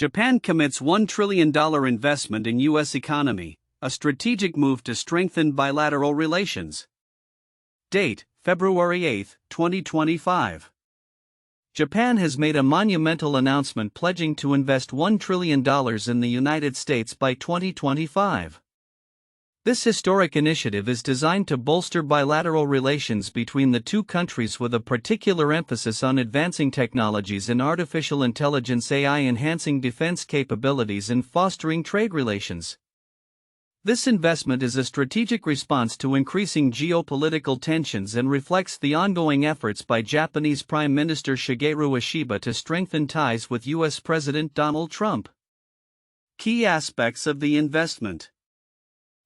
Japan commits $1 trillion investment in U.S. economy, a strategic move to strengthen bilateral relations. Date, February 8, 2025. Japan has made a monumental announcement pledging to invest $1 trillion in the United States by 2025. This historic initiative is designed to bolster bilateral relations between the two countries with a particular emphasis on advancing technologies in artificial intelligence AI, enhancing defense capabilities and fostering trade relations. This investment is a strategic response to increasing geopolitical tensions and reflects the ongoing efforts by Japanese Prime Minister Shigeru Ishiba to strengthen ties with U.S. President Donald Trump. Key aspects of the investment.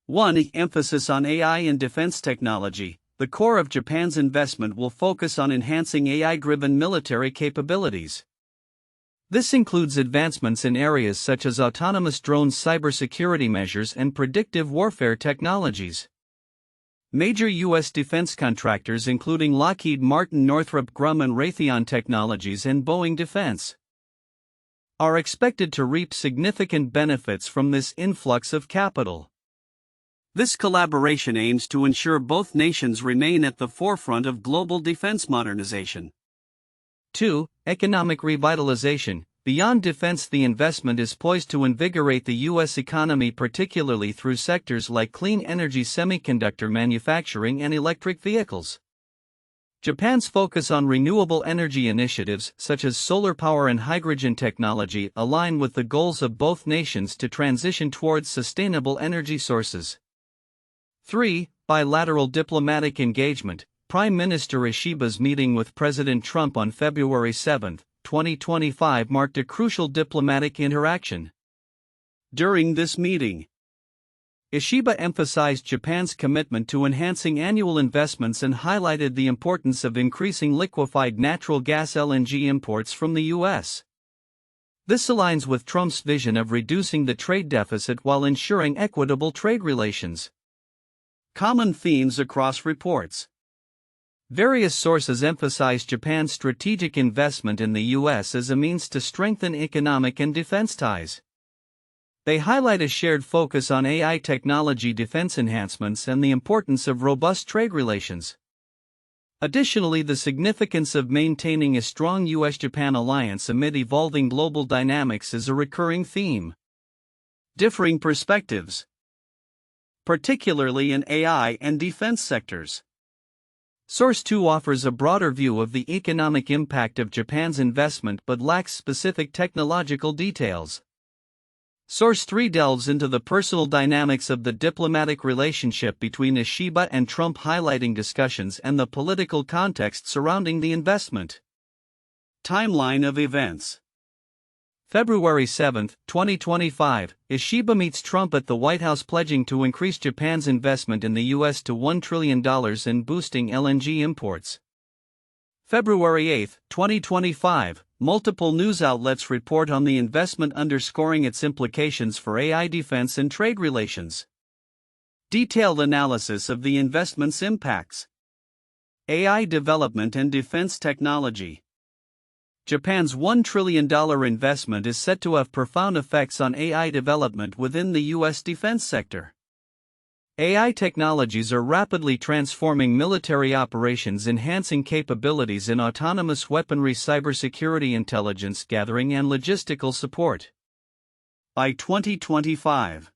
1. Emphasis on AI and defense technology. The core of Japan's investment will focus on enhancing AI-driven military capabilities. This includes advancements in areas such as autonomous drones, cybersecurity measures, and predictive warfare technologies. Major U.S. defense contractors including Lockheed Martin, Northrop Grumman, and Raytheon Technologies, and Boeing Defense are expected to reap significant benefits from this influx of capital. This collaboration aims to ensure both nations remain at the forefront of global defense modernization. 2. Economic revitalization. Beyond defense, the investment is poised to invigorate the U.S. economy, particularly through sectors like clean energy, semiconductor manufacturing, and electric vehicles. Japan's focus on renewable energy initiatives, such as solar power and hydrogen technology, align with the goals of both nations to transition towards sustainable energy sources. 3. Bilateral diplomatic engagement. Prime Minister Ishiba's meeting with President Trump on February 7, 2025 marked a crucial diplomatic interaction. During this meeting, Ishiba emphasized Japan's commitment to enhancing annual investments and highlighted the importance of increasing liquefied natural gas (LNG) imports from the U.S. This aligns with Trump's vision of reducing the trade deficit while ensuring equitable trade relations. Common themes across reports. Various sources emphasize Japan's strategic investment in the U.S. as a means to strengthen economic and defense ties. They highlight a shared focus on AI technology, defense enhancements, and the importance of robust trade relations. Additionally, the significance of maintaining a strong U.S.-Japan alliance amid evolving global dynamics is a recurring theme. Differing perspectives, particularly in AI and defense sectors. Source 2 offers a broader view of the economic impact of Japan's investment but lacks specific technological details. Source 3 delves into the personal dynamics of the diplomatic relationship between Ishiba and Trump, highlighting discussions and the political context surrounding the investment. Timeline of events. February 7, 2025, Ishiba meets Trump at the White House, pledging to increase Japan's investment in the U.S. to $1 trillion and boosting LNG imports. February 8, 2025, multiple news outlets report on the investment, underscoring its implications for AI defense and trade relations. Detailed analysis of the investment's impacts. AI development and defense technology. Japan's $1 trillion investment is set to have profound effects on AI development within the U.S. defense sector. AI technologies are rapidly transforming military operations, enhancing capabilities in autonomous weaponry, cybersecurity, intelligence gathering, and logistical support. By 2025,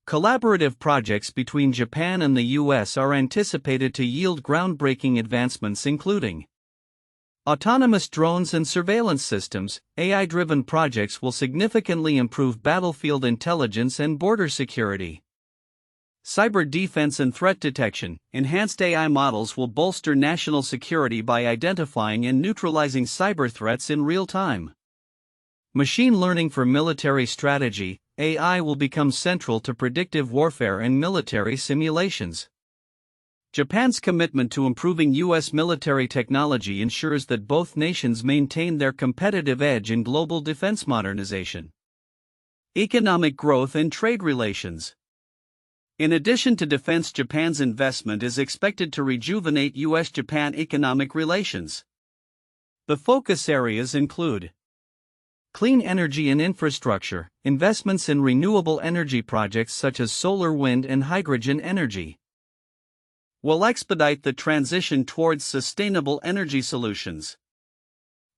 collaborative projects between Japan and the U.S. are anticipated to yield groundbreaking advancements, including autonomous drones and surveillance systems. AI-driven projects will significantly improve battlefield intelligence and border security. Cyber defense and threat detection. Enhanced AI models will bolster national security by identifying and neutralizing cyber threats in real time. Machine learning for military strategy. AI will become central to predictive warfare and military simulations. Japan's commitment to improving U.S. military technology ensures that both nations maintain their competitive edge in global defense modernization. Economic growth and trade relations. In addition to defense, Japan's investment is expected to rejuvenate U.S.-Japan economic relations. The focus areas include Clean energy and infrastructure, investments in renewable energy projects such as solar, wind, and hydrogen energy will expedite the transition towards sustainable energy solutions.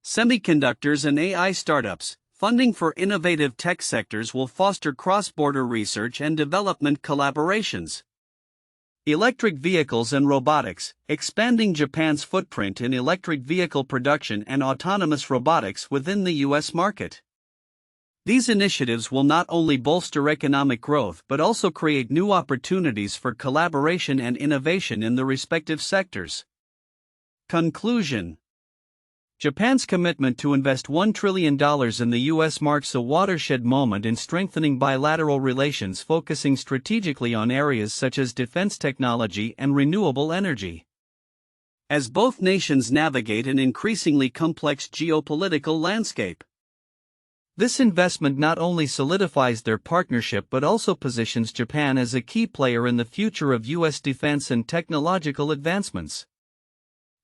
Semiconductors and AI startups, funding for innovative tech sectors will foster cross-border research and development collaborations. Electric vehicles and robotics, expanding Japan's footprint in electric vehicle production and autonomous robotics within the U.S. market. These initiatives will not only bolster economic growth but also create new opportunities for collaboration and innovation in the respective sectors. Conclusion: Japan's commitment to invest $1 trillion in the U.S. marks a watershed moment in strengthening bilateral relations, focusing strategically on areas such as defense technology and renewable energy. As both nations navigate an increasingly complex geopolitical landscape, this investment not only solidifies their partnership but also positions Japan as a key player in the future of U.S. defense and technological advancements.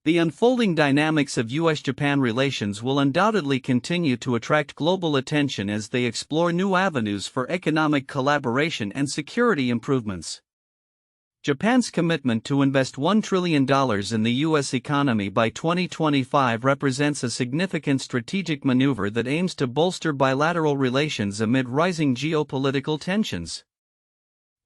The unfolding dynamics of U.S.-Japan relations will undoubtedly continue to attract global attention as they explore new avenues for economic collaboration and security improvements. Japan's commitment to invest $1 trillion in the U.S. economy by 2025 represents a significant strategic maneuver that aims to bolster bilateral relations amid rising geopolitical tensions.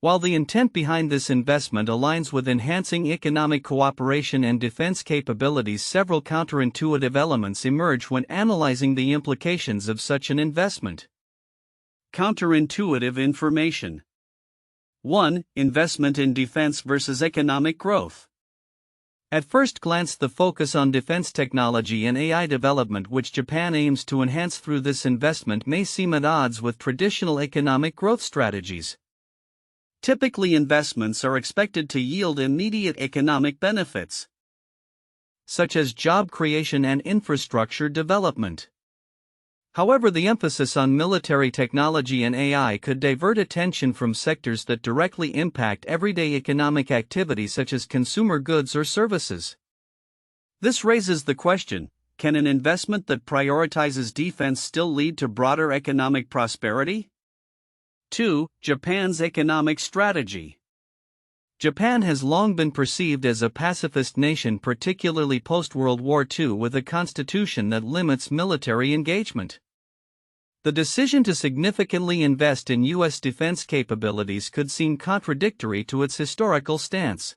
While the intent behind this investment aligns with enhancing economic cooperation and defense capabilities, several counterintuitive elements emerge when analyzing the implications of such an investment. Counterintuitive information. 1. Investment in defense versus economic growth. At first glance, the focus on defense technology and AI development, which Japan aims to enhance through this investment, may seem at odds with traditional economic growth strategies. Typically, investments are expected to yield immediate economic benefits, such as job creation and infrastructure development. However, the emphasis on military technology and AI could divert attention from sectors that directly impact everyday economic activity such as consumer goods or services. This raises the question: can an investment that prioritizes defense still lead to broader economic prosperity? 2. Japan's economic strategy. Japan has long been perceived as a pacifist nation, particularly post-World War II, with a constitution that limits military engagement. The decision to significantly invest in U.S. defense capabilities could seem contradictory to its historical stance.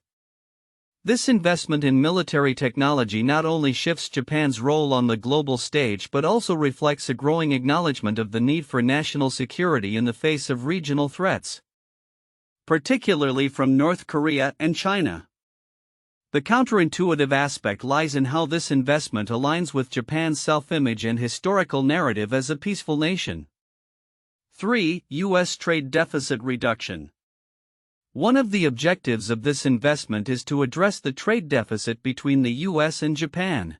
This investment in military technology not only shifts Japan's role on the global stage but also reflects a growing acknowledgement of the need for national security in the face of regional threats, particularly from North Korea and China. The counterintuitive aspect lies in how this investment aligns with Japan's self-image and historical narrative as a peaceful nation. 3. U.S. trade deficit reduction. One of the objectives of this investment is to address the trade deficit between the U.S. and Japan.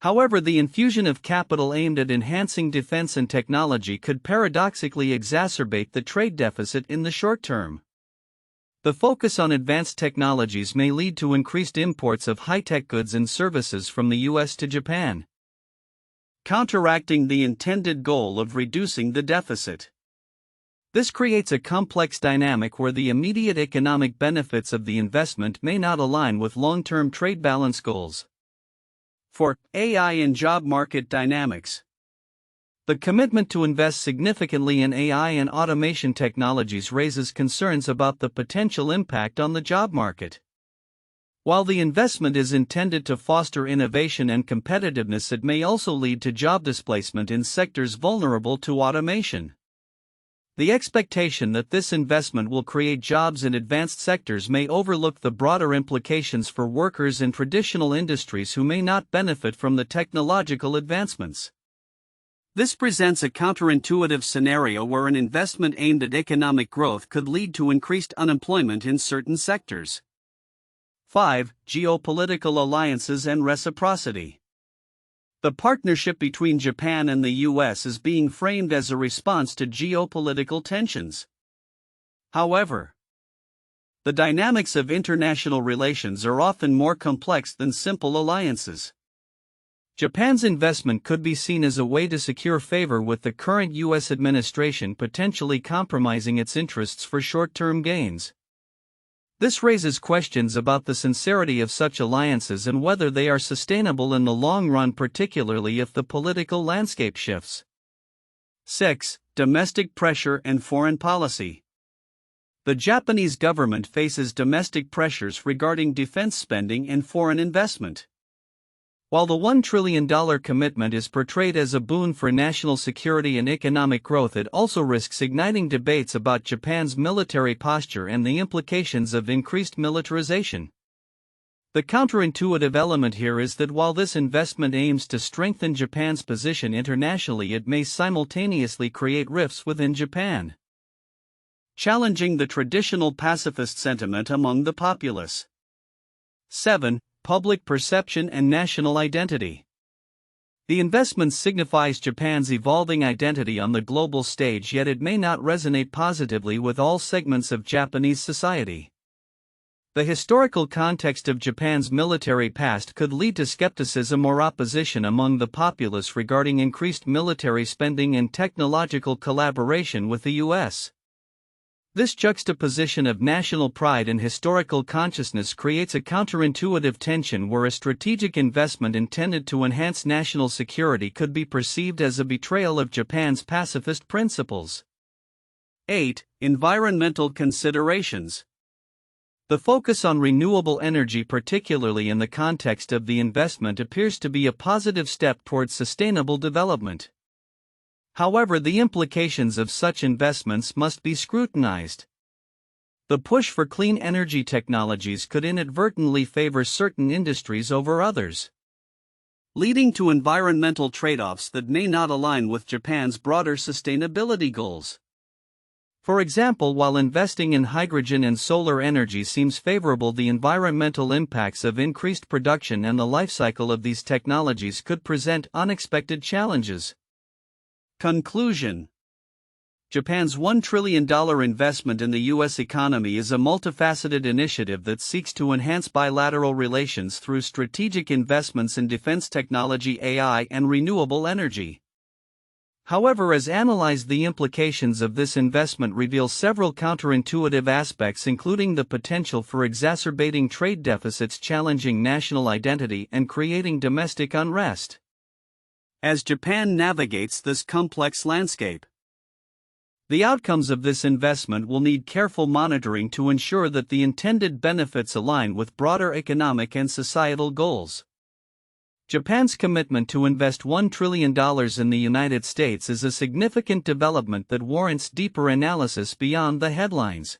However, the infusion of capital aimed at enhancing defense and technology could paradoxically exacerbate the trade deficit in the short term. The focus on advanced technologies may lead to increased imports of high-tech goods and services from the U.S. to Japan, counteracting the intended goal of reducing the deficit. This creates a complex dynamic where the immediate economic benefits of the investment may not align with long-term trade balance goals. 4. AI and job market dynamics. The commitment to invest significantly in AI and automation technologies raises concerns about the potential impact on the job market. While the investment is intended to foster innovation and competitiveness, it may also lead to job displacement in sectors vulnerable to automation. The expectation that this investment will create jobs in advanced sectors may overlook the broader implications for workers in traditional industries who may not benefit from the technological advancements. This presents a counterintuitive scenario where an investment aimed at economic growth could lead to increased unemployment in certain sectors. 5. Geopolitical alliances and reciprocity. The partnership between Japan and the U.S. is being framed as a response to geopolitical tensions. However, the dynamics of international relations are often more complex than simple alliances. Japan's investment could be seen as a way to secure favor with the current U.S. administration, potentially compromising its interests for short-term gains. This raises questions about the sincerity of such alliances and whether they are sustainable in the long run, particularly if the political landscape shifts. 6. Domestic pressure and foreign policy. The Japanese government faces domestic pressures regarding defense spending and foreign investment. While the $1 trillion commitment is portrayed as a boon for national security and economic growth, it also risks igniting debates about Japan's military posture and the implications of increased militarization. The counterintuitive element here is that while this investment aims to strengthen Japan's position internationally, it may simultaneously create rifts within Japan, challenging the traditional pacifist sentiment among the populace. 7. Public perception and national identity. The investment signifies Japan's evolving identity on the global stage, yet it may not resonate positively with all segments of Japanese society. The historical context of Japan's military past could lead to skepticism or opposition among the populace regarding increased military spending and technological collaboration with the U.S. This juxtaposition of national pride and historical consciousness creates a counterintuitive tension where a strategic investment intended to enhance national security could be perceived as a betrayal of Japan's pacifist principles. 8. Environmental considerations. The focus on renewable energy, particularly in the context of the investment, appears to be a positive step towards sustainable development. However, the implications of such investments must be scrutinized. The push for clean energy technologies could inadvertently favor certain industries over others, leading to environmental trade-offs that may not align with Japan's broader sustainability goals. For example, while investing in hydrogen and solar energy seems favorable, the environmental impacts of increased production and the life cycle of these technologies could present unexpected challenges. Conclusion. Japan's $1 trillion investment in the U.S. economy is a multifaceted initiative that seeks to enhance bilateral relations through strategic investments in defense technology, AI, and renewable energy. However, as analyzed, the implications of this investment reveal several counterintuitive aspects, including the potential for exacerbating trade deficits, challenging national identity, and creating domestic unrest. As Japan navigates this complex landscape, the outcomes of this investment will need careful monitoring to ensure that the intended benefits align with broader economic and societal goals. Japan's commitment to invest $1 trillion in the United States is a significant development that warrants deeper analysis beyond the headlines.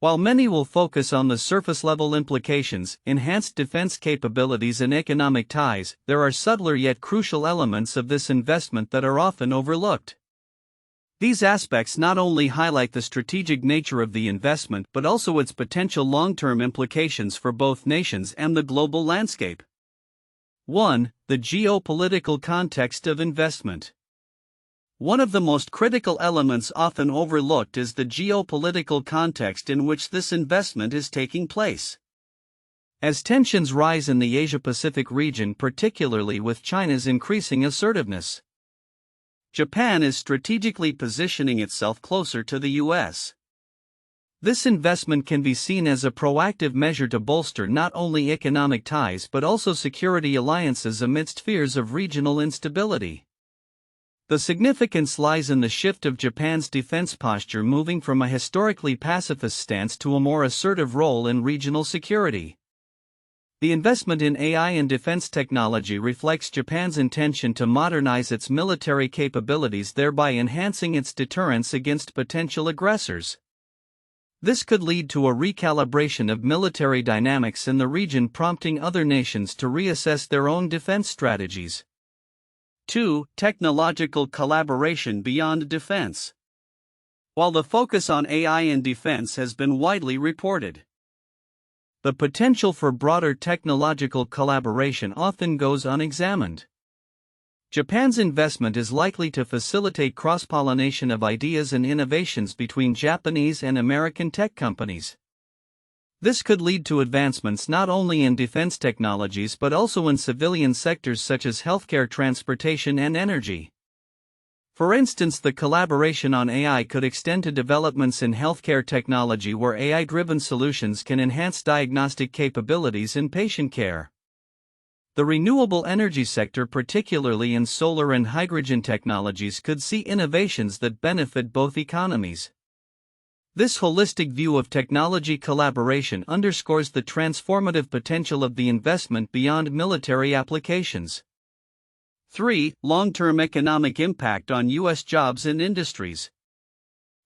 While many will focus on the surface-level implications, enhanced defense capabilities and economic ties, there are subtler yet crucial elements of this investment that are often overlooked. These aspects not only highlight the strategic nature of the investment but also its potential long-term implications for both nations and the global landscape. 1. The geopolitical context of investment. One of the most critical elements often overlooked is the geopolitical context in which this investment is taking place. As tensions rise in the Asia-Pacific region, particularly with China's increasing assertiveness, Japan is strategically positioning itself closer to the U.S. This investment can be seen as a proactive measure to bolster not only economic ties but also security alliances amidst fears of regional instability. The significance lies in the shift of Japan's defense posture, moving from a historically pacifist stance to a more assertive role in regional security. The investment in AI and defense technology reflects Japan's intention to modernize its military capabilities, thereby enhancing its deterrence against potential aggressors. This could lead to a recalibration of military dynamics in the region, prompting other nations to reassess their own defense strategies. 2. Technological collaboration beyond defense. While the focus on AI and defense has been widely reported, the potential for broader technological collaboration often goes unexamined. Japan's investment is likely to facilitate cross-pollination of ideas and innovations between Japanese and American tech companies. This could lead to advancements not only in defense technologies but also in civilian sectors such as healthcare, transportation, and energy. For instance, the collaboration on AI could extend to developments in healthcare technology where AI-driven solutions can enhance diagnostic capabilities in patient care. The renewable energy sector, particularly in solar and hydrogen technologies, could see innovations that benefit both economies. This holistic view of technology collaboration underscores the transformative potential of the investment beyond military applications. 3. Long-term economic impact on U.S. jobs and industries.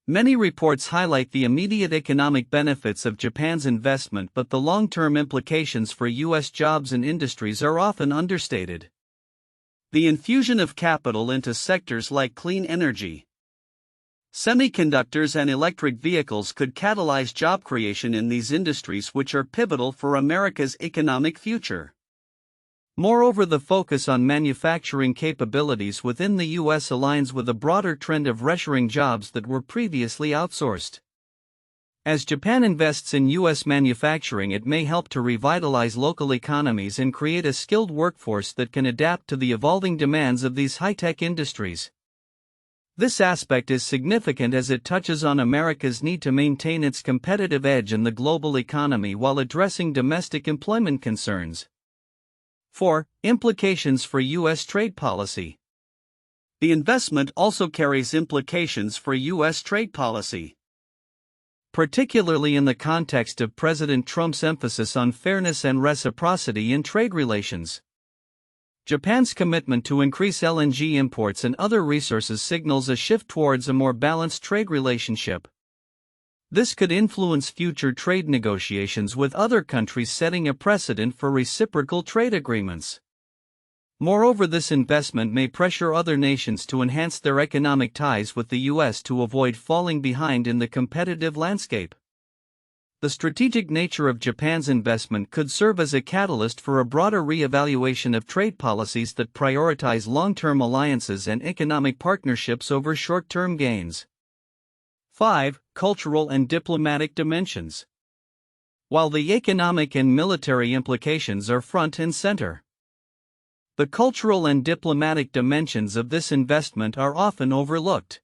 Many reports highlight the immediate economic benefits of Japan's investment, but the long-term implications for U.S. jobs and industries are often understated. The infusion of capital into sectors like clean energy, semiconductors, and electric vehicles could catalyze job creation in these industries, which are pivotal for America's economic future. Moreover, the focus on manufacturing capabilities within the U.S. aligns with a broader trend of reshoring jobs that were previously outsourced. As Japan invests in U.S. manufacturing, it may help to revitalize local economies and create a skilled workforce that can adapt to the evolving demands of these high-tech industries. This aspect is significant as it touches on America's need to maintain its competitive edge in the global economy while addressing domestic employment concerns. 4. Implications for U.S. trade policy. The investment also carries implications for U.S. trade policy, particularly in the context of President Trump's emphasis on fairness and reciprocity in trade relations. Japan's commitment to increase LNG imports and other resources signals a shift towards a more balanced trade relationship. This could influence future trade negotiations with other countries, setting a precedent for reciprocal trade agreements. Moreover, this investment may pressure other nations to enhance their economic ties with the U.S. to avoid falling behind in the competitive landscape. The strategic nature of Japan's investment could serve as a catalyst for a broader re-evaluation of trade policies that prioritize long-term alliances and economic partnerships over short-term gains. 5. Cultural and diplomatic dimensions. While the economic and military implications are front and center, the cultural and diplomatic dimensions of this investment are often overlooked.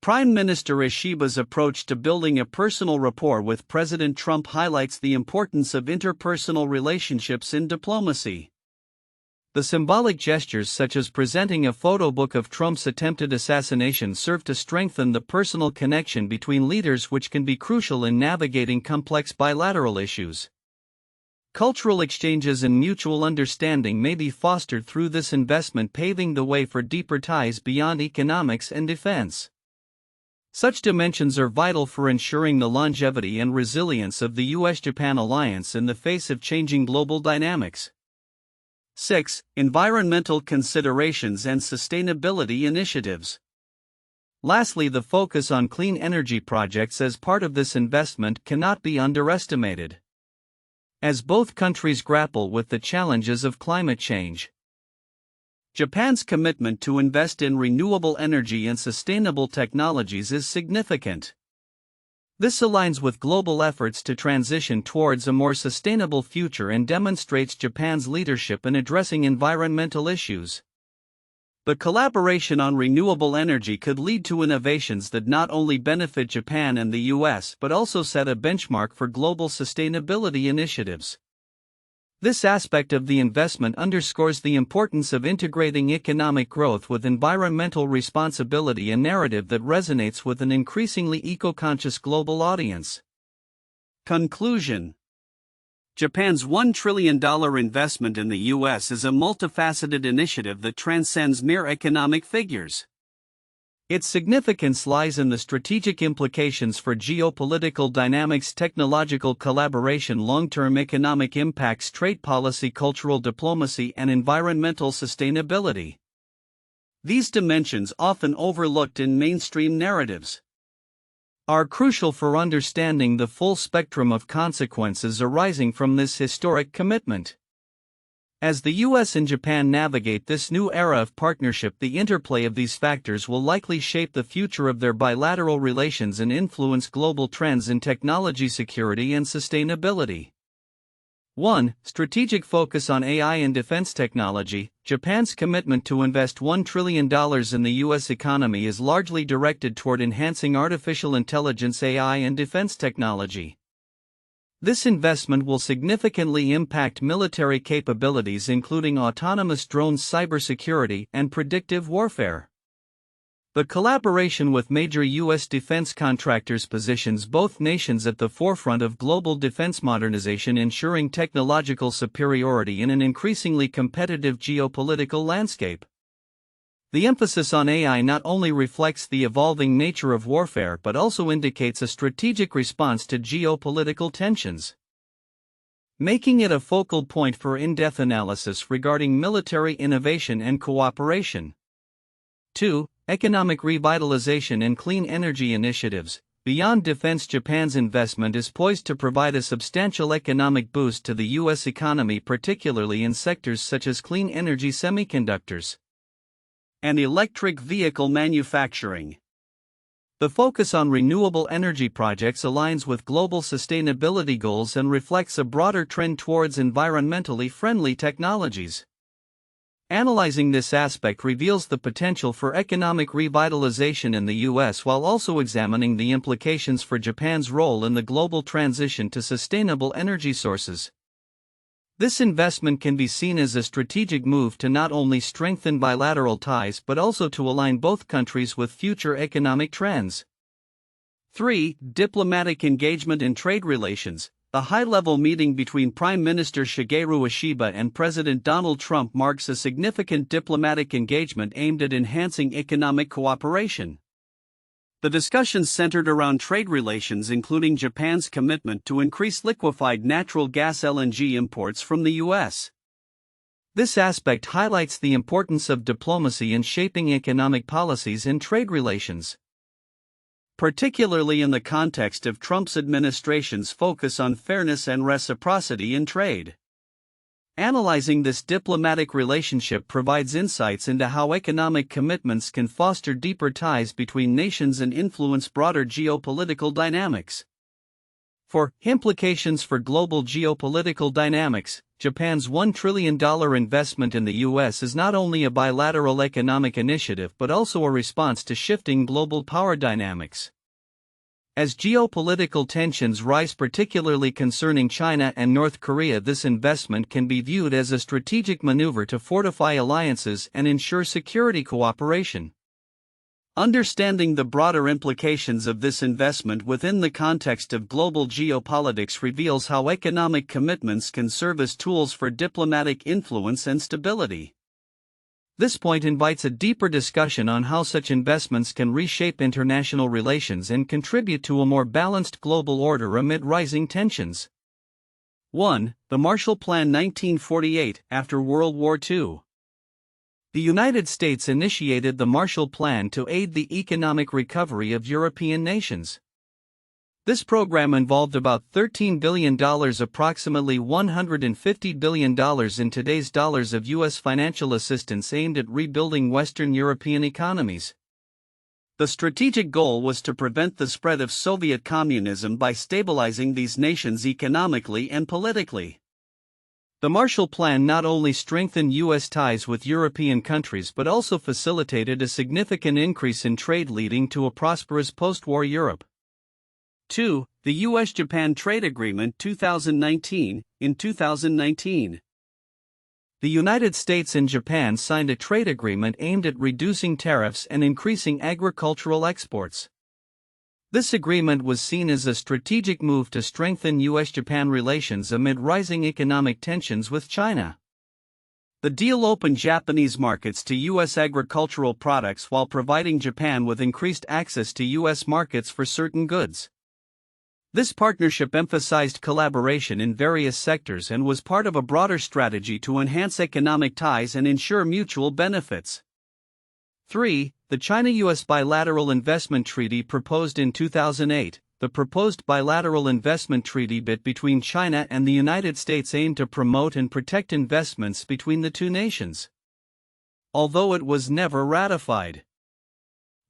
Prime Minister Ishiba's approach to building a personal rapport with President Trump highlights the importance of interpersonal relationships in diplomacy. The symbolic gestures such as presenting a photo book of Trump's attempted assassination serve to strengthen the personal connection between leaders, which can be crucial in navigating complex bilateral issues. Cultural exchanges and mutual understanding may be fostered through this investment, paving the way for deeper ties beyond economics and defense. Such dimensions are vital for ensuring the longevity and resilience of the U.S.-Japan alliance in the face of changing global dynamics. 6. Environmental considerations and sustainability initiatives. Lastly, the focus on clean energy projects as part of this investment cannot be underestimated. As both countries grapple with the challenges of climate change, Japan's commitment to invest in renewable energy and sustainable technologies is significant. This aligns with global efforts to transition towards a more sustainable future and demonstrates Japan's leadership in addressing environmental issues. The collaboration on renewable energy could lead to innovations that not only benefit Japan and the U.S. but also set a benchmark for global sustainability initiatives. This aspect of the investment underscores the importance of integrating economic growth with environmental responsibility, a narrative that resonates with an increasingly eco-conscious global audience. Conclusion. Japan's $1 trillion investment in the U.S. is a multifaceted initiative that transcends mere economic figures. Its significance lies in the strategic implications for geopolitical dynamics, technological collaboration, long-term economic impacts, trade policy, cultural diplomacy, and environmental sustainability. These dimensions, often overlooked in mainstream narratives, are crucial for understanding the full spectrum of consequences arising from this historic commitment. As the US and Japan navigate this new era of partnership, the interplay of these factors will likely shape the future of their bilateral relations and influence global trends in technology security and sustainability. 1. Strategic focus on AI and defense technology. Japan's commitment to invest $1 trillion in the U.S. economy is largely directed toward enhancing artificial intelligence, AI, and defense technology. This investment will significantly impact military capabilities, including autonomous drones, cybersecurity, and predictive warfare. The collaboration with major U.S. defense contractors positions both nations at the forefront of global defense modernization, ensuring technological superiority in an increasingly competitive geopolitical landscape. The emphasis on AI not only reflects the evolving nature of warfare but also indicates a strategic response to geopolitical tensions, making it a focal point for in-depth analysis regarding military innovation and cooperation. 2. Economic revitalization and clean energy initiatives. Beyond defense, Japan's investment is poised to provide a substantial economic boost to the U.S. economy, particularly in sectors such as clean energy, semiconductors, and electric vehicle manufacturing. The focus on renewable energy projects aligns with global sustainability goals and reflects a broader trend towards environmentally friendly technologies. Analyzing this aspect reveals the potential for economic revitalization in the U.S. while also examining the implications for Japan's role in the global transition to sustainable energy sources. This investment can be seen as a strategic move to not only strengthen bilateral ties but also to align both countries with future economic trends. 3. Diplomatic engagement in trade relations. The high-level meeting between Prime Minister Shigeru Ishiba and President Donald Trump marks a significant diplomatic engagement aimed at enhancing economic cooperation. The discussions centered around trade relations, including Japan's commitment to increase liquefied natural gas (LNG) imports from the U.S. This aspect highlights the importance of diplomacy in shaping economic policies and trade relations, particularly in the context of Trump's administration's focus on fairness and reciprocity in trade. Analyzing this diplomatic relationship provides insights into how economic commitments can foster deeper ties between nations and influence broader geopolitical dynamics. 4. Implications for global geopolitical dynamics. Japan's $1 trillion investment in the U.S. is not only a bilateral economic initiative but also a response to shifting global power dynamics. As geopolitical tensions rise, particularly concerning China and North Korea, this investment can be viewed as a strategic maneuver to fortify alliances and ensure security cooperation. Understanding the broader implications of this investment within the context of global geopolitics reveals how economic commitments can serve as tools for diplomatic influence and stability. This point invites a deeper discussion on how such investments can reshape international relations and contribute to a more balanced global order amid rising tensions. 1. The Marshall Plan 1948. After World War II, the United States initiated the Marshall Plan to aid the economic recovery of European nations. This program involved about $13 billion, approximately $150 billion in today's dollars, of U.S. financial assistance aimed at rebuilding Western European economies. The strategic goal was to prevent the spread of Soviet communism by stabilizing these nations economically and politically. The Marshall Plan not only strengthened U.S. ties with European countries but also facilitated a significant increase in trade, leading to a prosperous post-war Europe. 2. The U.S.-Japan Trade Agreement 2019. In 2019, the United States and Japan signed a trade agreement aimed at reducing tariffs and increasing agricultural exports. This agreement was seen as a strategic move to strengthen U.S.-Japan relations amid rising economic tensions with China. The deal opened Japanese markets to U.S. agricultural products while providing Japan with increased access to U.S. markets for certain goods. This partnership emphasized collaboration in various sectors and was part of a broader strategy to enhance economic ties and ensure mutual benefits. 3. The China-U.S. Bilateral Investment Treaty proposed in 2008. the proposed bilateral investment treaty between China and the United States aimed to promote and protect investments between the two nations. Although it was never ratified,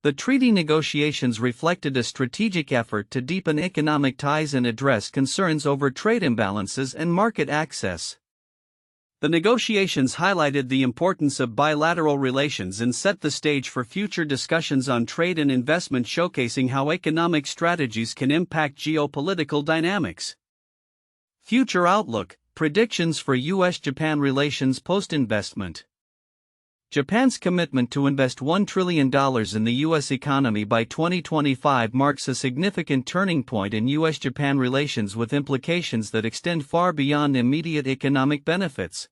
the treaty negotiations reflected a strategic effort to deepen economic ties and address concerns over trade imbalances and market access. The negotiations highlighted the importance of bilateral relations and set the stage for future discussions on trade and investment, showcasing how economic strategies can impact geopolitical dynamics. Future outlook: predictions for U.S.-Japan relations post-investment. Japan's commitment to invest $1 trillion in the U.S. economy by 2025 marks a significant turning point in U.S.-Japan relations, with implications that extend far beyond immediate economic benefits.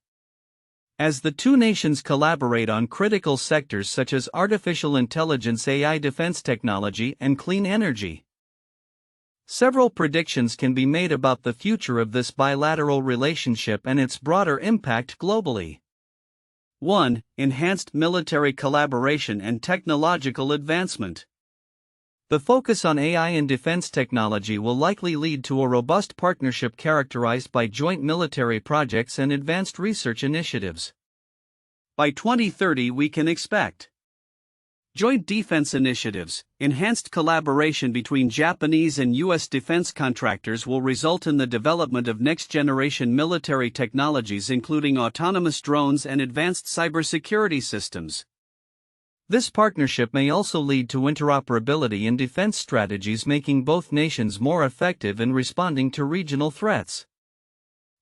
As the two nations collaborate on critical sectors such as artificial intelligence, AI, defense technology, and clean energy, several predictions can be made about the future of this bilateral relationship and its broader impact globally. 1. Enhanced military collaboration and technological advancement. The focus on AI and defense technology will likely lead to a robust partnership characterized by joint military projects and advanced research initiatives. By 2030, we can expect joint defense initiatives. Enhanced collaboration between Japanese and U.S. defense contractors will result in the development of next-generation military technologies, including autonomous drones and advanced cybersecurity systems. This partnership may also lead to interoperability in defense strategies, making both nations more effective in responding to regional threats.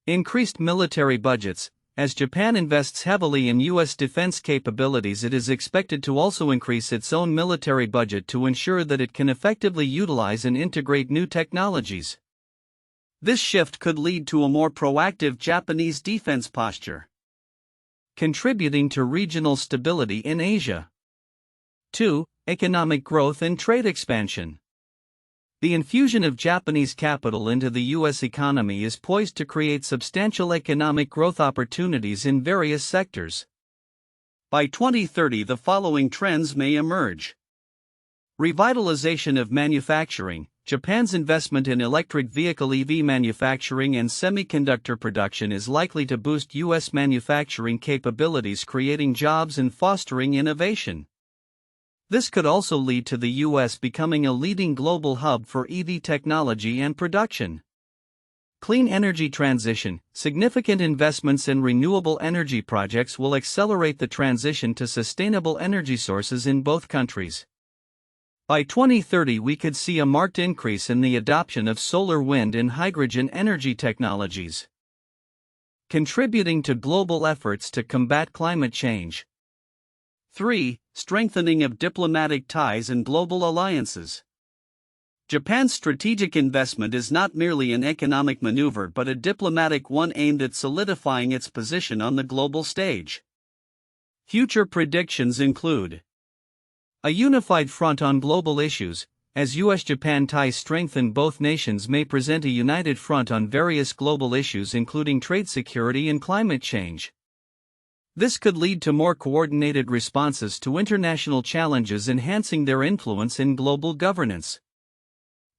Increased military budgets. As Japan invests heavily in U.S. defense capabilities, it is expected to also increase its own military budget to ensure that it can effectively utilize and integrate new technologies. This shift could lead to a more proactive Japanese defense posture, contributing to regional stability in Asia. 2. Economic growth and trade expansion. The infusion of Japanese capital into the U.S. economy is poised to create substantial economic growth opportunities in various sectors. By 2030, the following trends may emerge. Revitalization of manufacturing. Japan's investment in electric vehicle (EV) manufacturing and semiconductor production is likely to boost U.S. manufacturing capabilities, creating jobs and fostering innovation. This could also lead to the U.S. becoming a leading global hub for EV technology and production. Clean energy transition. Significant investments in renewable energy projects will accelerate the transition to sustainable energy sources in both countries. By 2030, we could see a marked increase in the adoption of solar, wind, and hydrogen energy technologies, contributing to global efforts to combat climate change. 3. Strengthening of diplomatic ties and global alliances. Japan's strategic investment is not merely an economic maneuver but a diplomatic one aimed at solidifying its position on the global stage. Future predictions include a unified front on global issues. As U.S.-Japan ties strengthen, both nations may present a united front on various global issues, including trade, security, and climate change. This could lead to more coordinated responses to international challenges, enhancing their influence in global governance.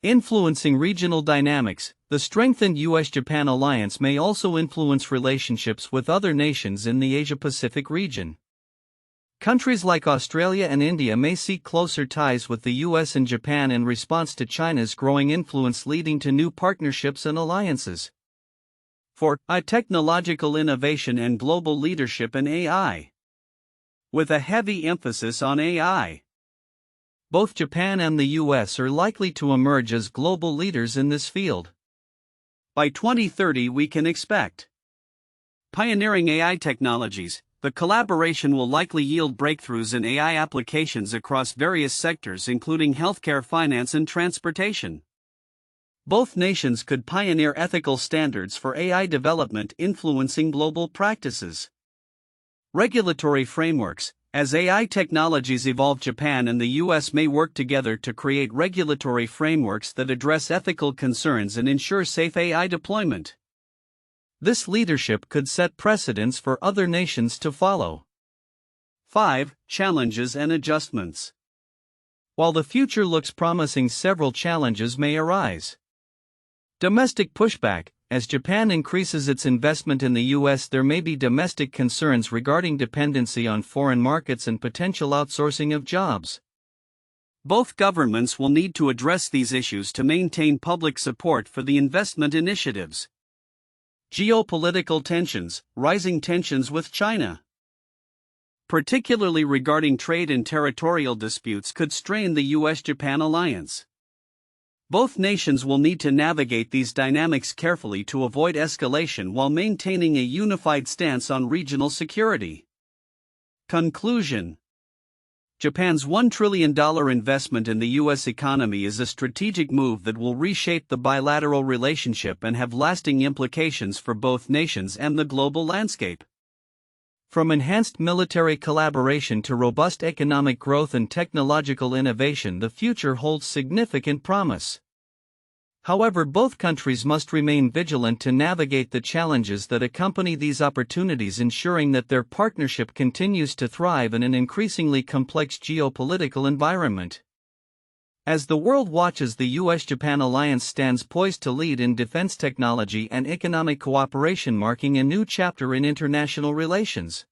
Influencing regional dynamics. The strengthened U.S.-Japan alliance may also influence relationships with other nations in the Asia-Pacific region. Countries like Australia and India may seek closer ties with the U.S. and Japan in response to China's growing influence, leading to new partnerships and alliances. 4. Technological innovation and global leadership in AI. With a heavy emphasis on AI, both Japan and the U.S. are likely to emerge as global leaders in this field. By 2030, we can expect pioneering AI technologies. The collaboration will likely yield breakthroughs in AI applications across various sectors, including healthcare, finance, and transportation. Both nations could pioneer ethical standards for AI development, influencing global practices. Regulatory frameworks. As AI technologies evolve, Japan and the U.S. may work together to create regulatory frameworks that address ethical concerns and ensure safe AI deployment. This leadership could set precedents for other nations to follow. 5. Challenges and adjustments. While the future looks promising, several challenges may arise. Domestic pushback. As Japan increases its investment in the U.S., there may be domestic concerns regarding dependency on foreign markets and potential outsourcing of jobs. Both governments will need to address these issues to maintain public support for the investment initiatives. Geopolitical tensions. Rising tensions with China, particularly regarding trade and territorial disputes, could strain the U.S.-Japan alliance. Both nations will need to navigate these dynamics carefully to avoid escalation while maintaining a unified stance on regional security. Conclusion. Japan's $1 trillion investment in the U.S. economy is a strategic move that will reshape the bilateral relationship and have lasting implications for both nations and the global landscape. From enhanced military collaboration to robust economic growth and technological innovation, the future holds significant promise. However, both countries must remain vigilant to navigate the challenges that accompany these opportunities, ensuring that their partnership continues to thrive in an increasingly complex geopolitical environment. As the world watches, the U.S.-Japan alliance stands poised to lead in defense technology and economic cooperation, marking a new chapter in international relations.